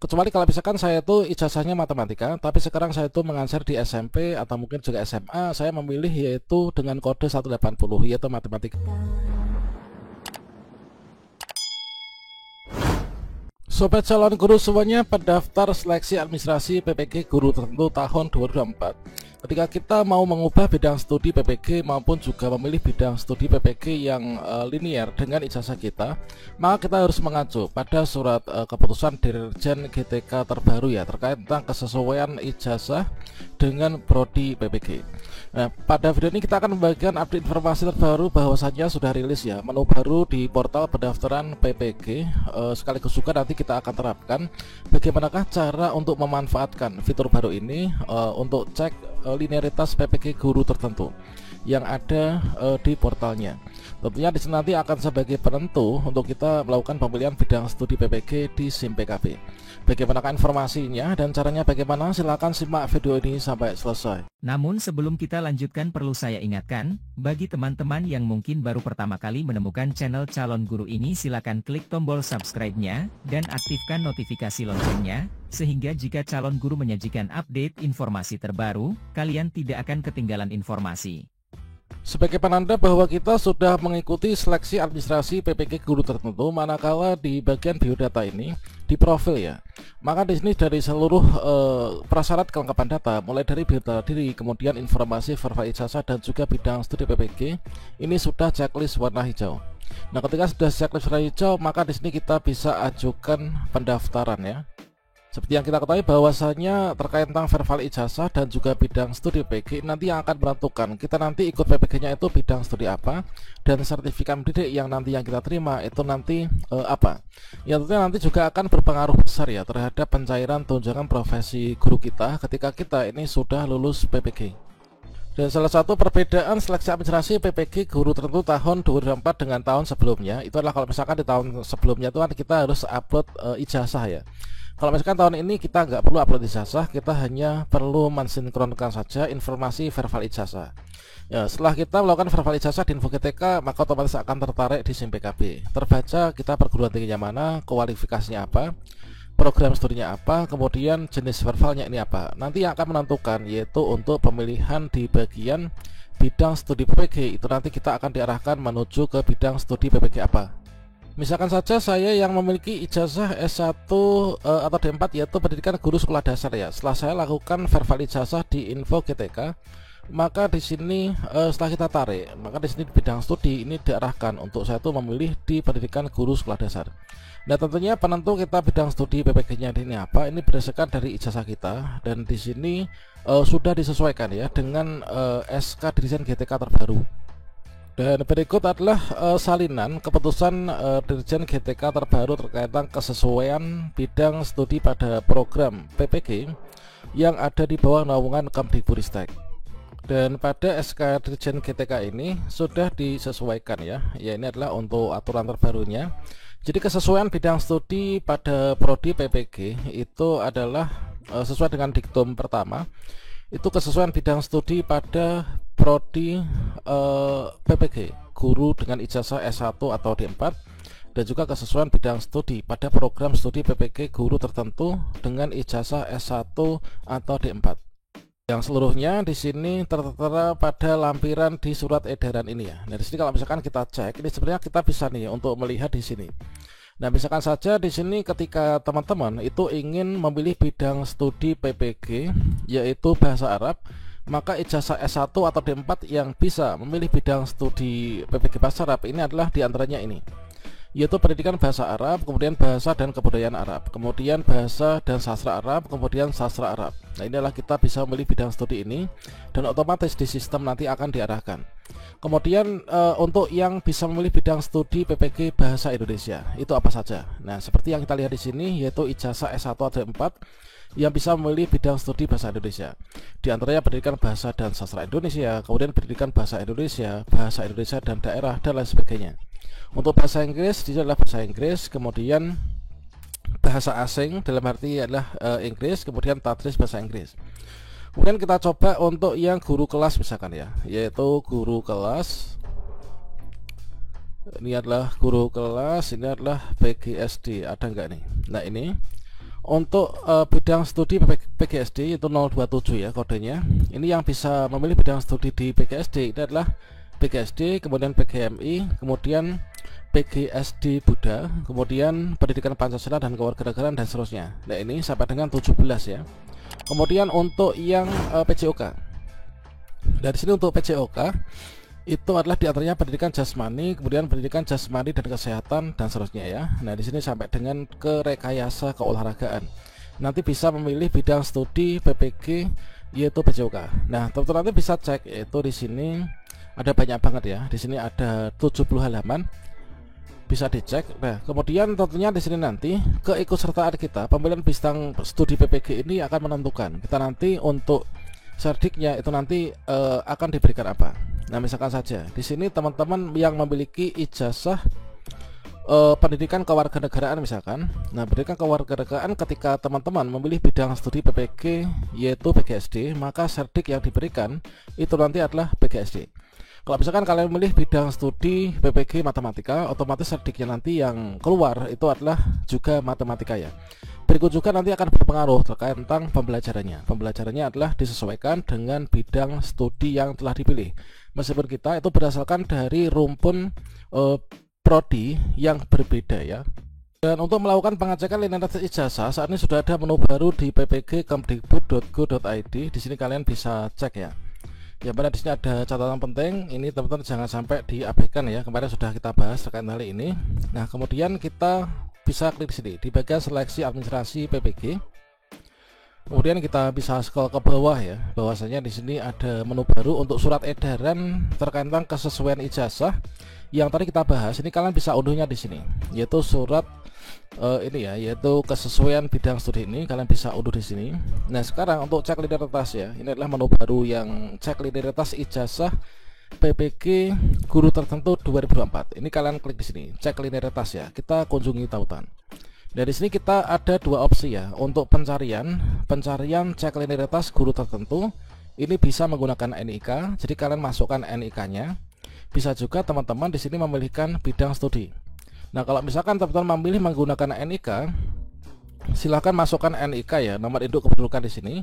Kecuali kalau misalkan saya itu ijazahnya matematika, tapi sekarang saya itu mengajar di SMP atau mungkin juga SMA, saya memilih yaitu dengan kode 180, yaitu matematika. Sobat calon guru semuanya, pendaftar seleksi administrasi PPG guru tertentu tahun 2024. Ketika kita mau mengubah bidang studi PPG maupun juga memilih bidang studi PPG yang linear dengan ijazah kita, maka kita harus mengacu pada surat keputusan Dirjen GTK terbaru ya, terkait tentang kesesuaian ijazah dengan prodi PPG. Nah, pada video ini kita akan membagikan update informasi terbaru bahwasannya sudah rilis ya menu baru di portal pendaftaran PPG, sekaligus juga nanti kita akan terapkan bagaimanakah cara untuk memanfaatkan fitur baru ini untuk cek linearitas PPG guru tertentu yang ada di portalnya. Tentunya di sini nanti akan sebagai penentu untuk kita melakukan pemilihan bidang studi PPG di SIM PKB. Bagaimanakah informasinya dan caranya bagaimana? Silahkan simak video ini sampai selesai. Namun sebelum kita lanjutkan, perlu saya ingatkan, bagi teman-teman yang mungkin baru pertama kali menemukan channel Calon Guru ini, silakan klik tombol subscribe-nya dan aktifkan notifikasi loncengnya, sehingga jika Calon Guru menyajikan update informasi terbaru, kalian tidak akan ketinggalan informasi. Sebagai penanda bahwa kita sudah mengikuti seleksi administrasi PPG guru tertentu, manakala di bagian biodata ini di profil ya, maka di sini dari seluruh prasyarat kelengkapan data, mulai dari biodata diri, kemudian informasi verify ijazah dan juga bidang studi PPG, ini sudah checklist warna hijau. Nah, ketika sudah checklist warna hijau, maka di sini kita bisa ajukan pendaftaran ya. Seperti yang kita ketahui bahwasanya terkait tentang verify ijazah dan juga bidang studi PPG nanti yang akan menentukan kita nanti ikut PPG-nya itu bidang studi apa, dan sertifikat mendidik yang nanti yang kita terima itu nanti apa. Ya tentunya nanti juga akan berpengaruh besar ya terhadap pencairan tunjangan profesi guru kita ketika kita ini sudah lulus PPG. Dan salah satu perbedaan seleksi administrasi PPG guru tertentu tahun 2024 dengan tahun sebelumnya itu adalah kalau misalkan di tahun sebelumnya itu kan kita harus upload ijazah ya. Kalau misalkan tahun ini kita nggak perlu upload ijazah, kita hanya perlu mensinkronkan saja informasi verify ijazah. Ya, setelah kita melakukan verify ijazah di Info GTK, maka otomatis akan tertarik di SIM PKB. Terbaca kita perguruan tingginya mana, kualifikasinya apa, program studinya apa, kemudian jenis verify-nya ini apa. Nanti yang akan menentukan yaitu untuk pemilihan di bagian bidang studi PPG itu nanti kita akan diarahkan menuju ke bidang studi PPG apa. Misalkan saja saya yang memiliki ijazah S1 atau D4 yaitu pendidikan guru sekolah dasar ya. Setelah saya lakukan verify ijazah di Info GTK, maka di sini setelah kita tarik, maka di sini bidang studi ini diarahkan untuk saya itu memilih di pendidikan guru sekolah dasar. Nah, tentunya penentu kita bidang studi PPG-nya ini apa? Ini berdasarkan dari ijazah kita, dan di sini sudah disesuaikan ya dengan SK Dirjen GTK terbaru. Dan berikut adalah salinan keputusan Dirjen GTK terbaru terkait dengan kesesuaian bidang studi pada program PPG yang ada di bawah naungan Kemdikbudristek. Dan pada SK Dirjen GTK ini sudah disesuaikan ya. Ya, ini adalah untuk aturan terbarunya. Jadi kesesuaian bidang studi pada prodi PPG itu adalah sesuai dengan diktum pertama. Itu kesesuaian bidang studi pada prodi PPG guru dengan ijazah S1 atau D4, dan juga kesesuaian bidang studi pada program studi PPG guru tertentu dengan ijazah S1 atau D4. Yang seluruhnya di sini tertera pada lampiran di surat edaran ini ya. Nah, di sini kalau misalkan kita cek, ini sebenarnya kita bisa nih untuk melihat di sini. Nah, misalkan saja di sini ketika teman-teman itu ingin memilih bidang studi PPG yaitu bahasa Arab, maka ijazah S1 atau D4 yang bisa memilih bidang studi PPG bahasa Arab ini adalah diantaranya ini, yaitu pendidikan bahasa Arab, kemudian bahasa dan kebudayaan Arab, kemudian bahasa dan sastra Arab, kemudian sastra Arab. Nah, inilah kita bisa memilih bidang studi ini dan otomatis di sistem nanti akan diarahkan. Kemudian untuk yang bisa memilih bidang studi PPG bahasa Indonesia itu apa saja? Nah, seperti yang kita lihat di sini yaitu ijazah S1 atau D4 yang bisa memilih bidang studi bahasa Indonesia. Di antaranya pendidikan bahasa dan sastra Indonesia, kemudian pendidikan bahasa Indonesia dan daerah dan lain sebagainya. Untuk bahasa Inggris ini adalah bahasa Inggris, kemudian bahasa asing dalam arti adalah Inggris, kemudian tadris bahasa Inggris. Kemudian kita coba untuk yang guru kelas misalkan ya, yaitu guru kelas. Ini adalah guru kelas, ini adalah PGSD, ada enggak nih? Nah, ini Untuk bidang studi PGSD itu 027 ya kodenya. Ini yang bisa memilih bidang studi di PGSD itu adalah PGSD, kemudian PGMI, kemudian PGSD Buddha, kemudian Pendidikan Pancasila dan Kewarganegaraan dan seterusnya. Nah, ini sampai dengan 17 ya. Kemudian untuk yang PJOK. Dari sini untuk PJOK itu adalah diantaranya pendidikan jasmani, kemudian pendidikan jasmani dan kesehatan dan seterusnya ya. Nah, di sini sampai dengan kerekayasa keolahragaan. Nanti bisa memilih bidang studi PPG yaitu PJOK. Nah, teman-teman nanti bisa cek yaitu di sini ada banyak banget ya. Di sini ada 70 halaman. Bisa dicek. Nah, kemudian tentunya di sini nanti keikutsertaan kita pemilihan bidang studi PPG ini akan menentukan kita nanti untuk serdiknya itu nanti akan diberikan apa. Nah, misalkan saja di sini teman-teman yang memiliki ijazah pendidikan kewarganegaraan misalkan. Nah, pendidikan kewarganegaraan ketika teman-teman memilih bidang studi PPG yaitu PGSD, maka serdik yang diberikan itu nanti adalah PGSD. Kalau misalkan kalian memilih bidang studi PPG matematika, otomatis serdiknya nanti yang keluar itu adalah juga matematika ya. Berikut juga nanti akan berpengaruh terkait tentang pembelajarannya. Pembelajarannya adalah disesuaikan dengan bidang studi yang telah dipilih. Meskipun kita itu berdasarkan dari rumpun prodi yang berbeda ya. Dan untuk melakukan pengecekan linearitas ijazah, saat ini sudah ada menu baru di ppg.kemdikbud.go.id. Di sini kalian bisa cek ya. Ya, pada di sini ada catatan penting. Ini teman-teman jangan sampai diabaikan ya. Kemarin sudah kita bahas terkait hal ini. Nah, kemudian kita bisa klik di sini di bagian seleksi administrasi PPG. Kemudian kita bisa scroll ke bawah ya. Bahwasanya di sini ada menu baru untuk surat edaran terkait tentang kesesuaian ijazah yang tadi kita bahas. Ini kalian bisa unduhnya di sini, yaitu surat ini ya, yaitu kesesuaian bidang studi ini kalian bisa unduh di sini. Nah, sekarang untuk cek linearitas ya. Ini adalah menu baru yang cek linearitas ijazah PPG guru tertentu 2024. Ini kalian klik di sini, cek linearitas ya. Kita kunjungi tautan. Dari sini kita ada dua opsi ya untuk pencarian cek linearitas guru tertentu. Ini bisa menggunakan NIK. Jadi kalian masukkan NIK-nya. Bisa juga teman-teman di sini memilihkan bidang studi. Nah, kalau misalkan teman-teman memilih menggunakan NIK, silahkan masukkan NIK ya, nomor induk kependudukan di sini.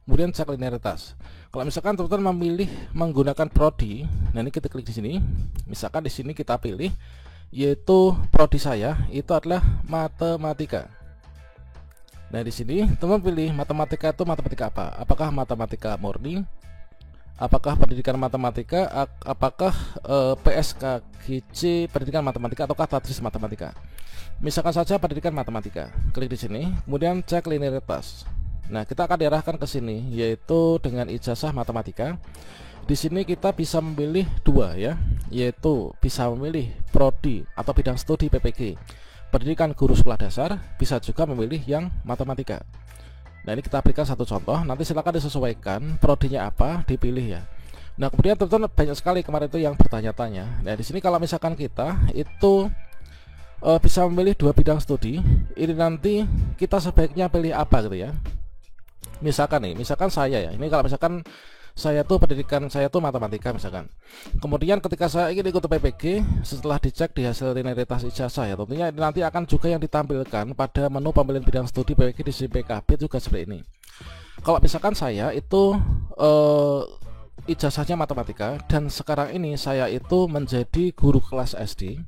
Kemudian cek linearitas. Kalau misalkan teman-teman memilih menggunakan prodi, nah ini kita klik di sini. Misalkan di sini kita pilih yaitu prodi saya itu adalah matematika. Nah, di sini teman pilih matematika itu matematika apa? Apakah matematika murni? Apakah pendidikan matematika? Apakah PSKGC pendidikan matematika ataukah tadris matematika? Misalkan saja pendidikan matematika. Klik di sini, kemudian cek linearitas. Nah, kita akan diarahkan ke sini yaitu dengan ijazah matematika. Di sini kita bisa memilih dua ya, yaitu bisa memilih prodi atau bidang studi PPG pendidikan guru sekolah dasar, bisa juga memilih yang matematika. Nah, ini kita berikan satu contoh, nanti silakan disesuaikan prodinya apa, dipilih ya. Nah, kemudian teman-teman banyak sekali kemarin itu yang bertanya-tanya. Nah, di sini kalau misalkan kita itu bisa memilih dua bidang studi, ini nanti kita sebaiknya pilih apa gitu ya. Misalkan nih, misalkan saya ya, ini kalau misalkan saya tuh pendidikan saya tuh matematika misalkan. Kemudian ketika saya ingin ikut PPG, setelah dicek di hasil linearitas ijazah ya, tentunya nanti akan juga yang ditampilkan pada menu pemilihan bidang studi PPG di CPKB juga seperti ini. Kalau misalkan saya itu ijazahnya matematika dan sekarang ini saya itu menjadi guru kelas SD,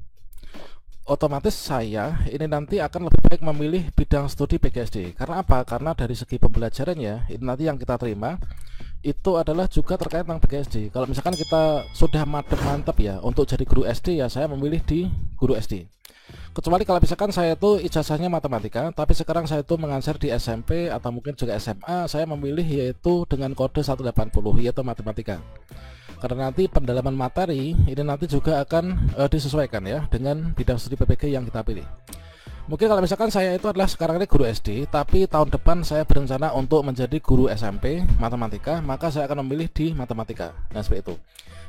otomatis saya ini nanti akan lebih baik memilih bidang studi PGSD. Karena apa? Karena dari segi pembelajarannya ini nanti yang kita terima itu adalah juga terkait tentang PGSD. Kalau misalkan kita sudah mantep ya untuk jadi guru SD ya, saya memilih di guru SD. Kecuali kalau misalkan saya itu ijazahnya matematika, tapi sekarang saya itu mengajar di SMP atau mungkin juga SMA, saya memilih yaitu dengan kode 180 yaitu matematika. Karena nanti pendalaman materi ini nanti juga akan disesuaikan ya dengan bidang studi PPG yang kita pilih. Mungkin kalau misalkan saya itu adalah sekarang ini guru SD, tapi tahun depan saya berencana untuk menjadi guru SMP matematika, maka saya akan memilih di matematika. Nah, seperti itu.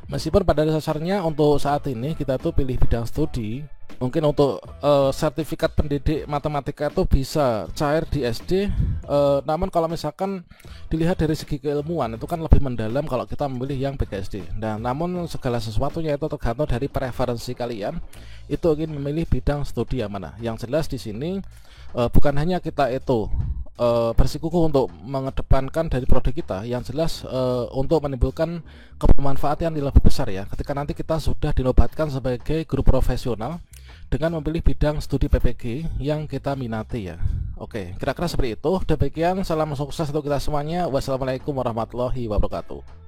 Meskipun pada dasarnya untuk saat ini kita tuh pilih bidang studi, mungkin untuk sertifikat pendidik matematika itu bisa cair di SD, namun kalau misalkan dilihat dari segi keilmuan itu kan lebih mendalam kalau kita memilih yang PGSD. Dan namun segala sesuatunya itu tergantung dari preferensi kalian, itu ingin memilih bidang studi yang mana. Yang jelas di sini bukan hanya kita itu bersikukuh untuk mengedepankan dari prodi kita, yang jelas untuk menimbulkan kebermanfaatan yang lebih besar ya ketika nanti kita sudah dinobatkan sebagai guru profesional dengan memilih bidang studi PPG yang kita minati ya. Oke, kira-kira seperti itu. Demikian, salam sukses untuk kita semuanya. Wassalamualaikum warahmatullahi wabarakatuh.